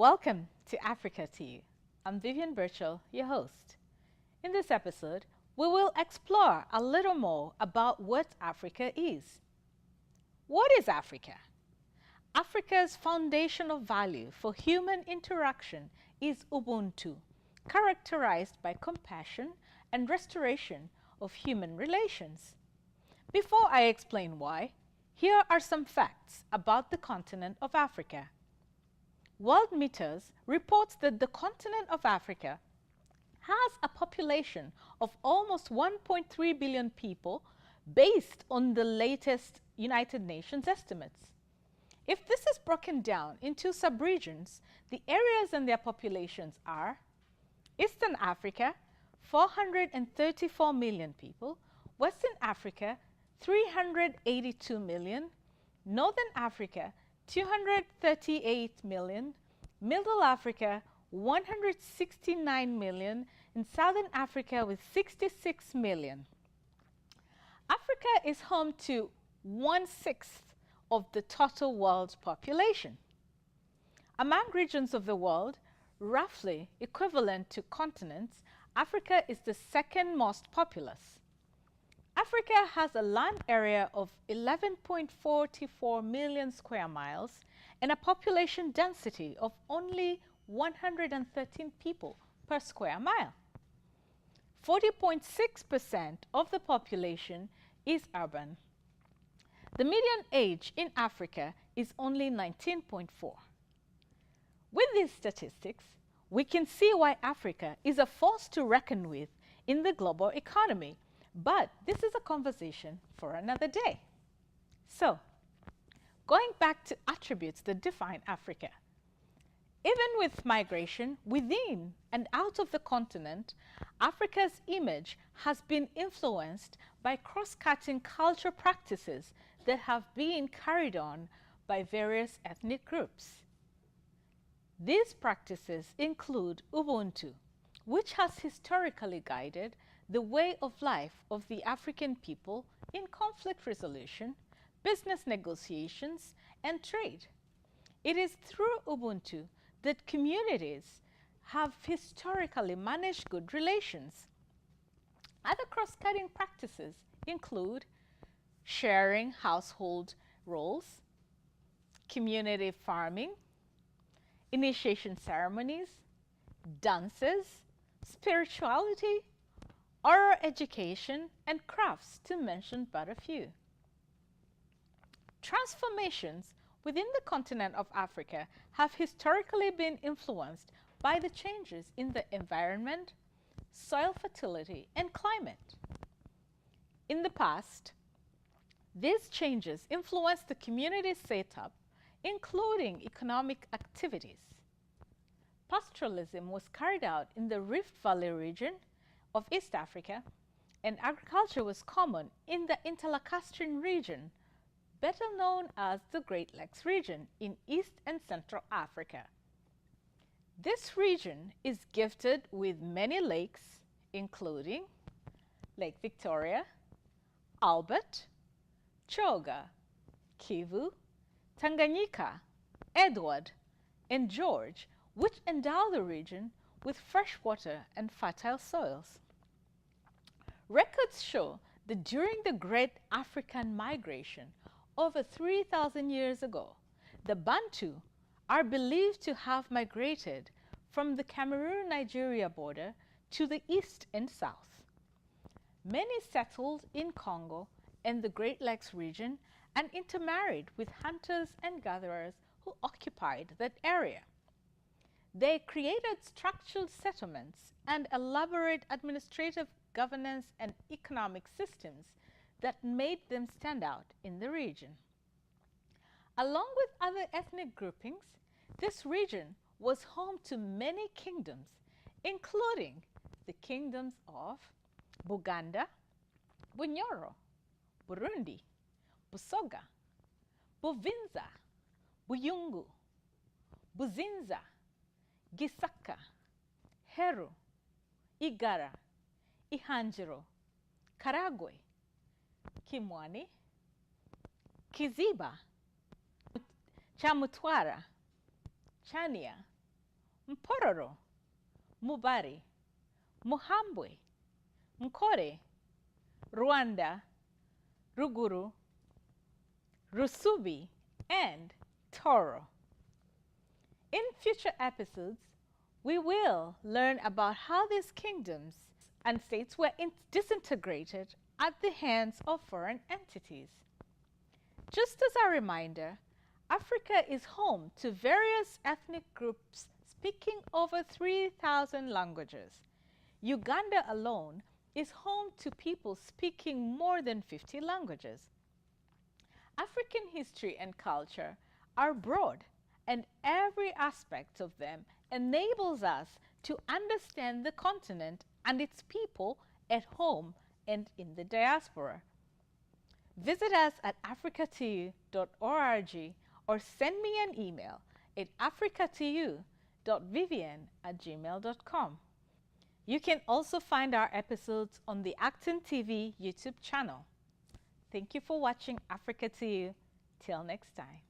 Welcome to Africa to You. I'm Vivian Birchall, your host. In this episode, we will explore a little more about what Africa is. What is Africa? Africa's foundational value for human interaction is Ubuntu, characterized by compassion and restoration of human relations. Before I explain why, here are some facts about the continent of Africa. Worldmeters reports that the continent of Africa has a population of almost 1.3 billion people based on the latest United Nations estimates. If this is broken down into subregions, the areas and their populations are Eastern Africa, 434 million people, Western Africa, 382 million, Northern Africa, 238 million, Middle Africa, 169 million, and Southern Africa with 66 million. Africa is home to 1/6 of the total world's population. Among regions of the world, roughly equivalent to continents, Africa is the second most populous. Africa has a land area of 11.44 million square miles and a population density of only 113 people per square mile. 40.6% of the population is urban. The median age in Africa is only 19.4. With these statistics, we can see why Africa is a force to reckon with in the global economy. But this is a conversation for another day. So, going back to attributes that define Africa. Even with migration within and out of the continent, Africa's image has been influenced by cross-cutting cultural practices that have been carried on by various ethnic groups. These practices include Ubuntu, which has historically guided the way of life of the African people in conflict resolution, business negotiations, and trade. It is through Ubuntu that communities have historically managed good relations. Other cross-cutting practices include sharing household roles, community farming, initiation ceremonies, dances, spirituality, oral education, and crafts, to mention but a few. Transformations within the continent of Africa have historically been influenced by the changes in the environment, soil fertility, and climate. In the past, these changes influenced the community setup, including economic activities. Pastoralism was carried out in the Rift Valley region of East Africa, and agriculture was common in the Interlacustrine region, better known as the Great Lakes region in East and Central Africa. This region is gifted with many lakes, including Lake Victoria, Albert, Choga, Kivu, Tanganyika, Edward, and George, which endow the region with fresh water and fertile soils. Records show that during the Great African Migration over 3,000 years ago, the Bantu are believed to have migrated from the Cameroon-Nigeria border to the east and south. Many settled in Congo and the Great Lakes region and intermarried with hunters and gatherers who occupied that area. They created structured settlements and elaborate administrative governance and economic systems that made them stand out in the region. Along with other ethnic groupings, this region was home to many kingdoms, including the kingdoms of Buganda, Bunyoro, Burundi, Busoga, Buvinza, Buyungu, Buzinza, Gisaka, Heru, Igara, Ihanjiro, Karagwe, Kimwani, Kiziba, Chamutwara, Chania, Mpororo, Mubari, Muhambwe, Mkore, Rwanda, Ruguru, Rusubi, and Toro. In future episodes, we will learn about how these kingdoms and states were disintegrated at the hands of foreign entities. Just as a reminder, Africa is home to various ethnic groups speaking over 3,000 languages. Uganda alone is home to people speaking more than 50 languages. African history and culture are broad, and every aspect of them enables us to understand the continent and its people at home and in the diaspora. Visit us at africatu.org or send me an email at africatu.vivian@gmail.com. You can also find our episodes on the Acton TV YouTube channel. Thank you for watching Africa to You. Till next time.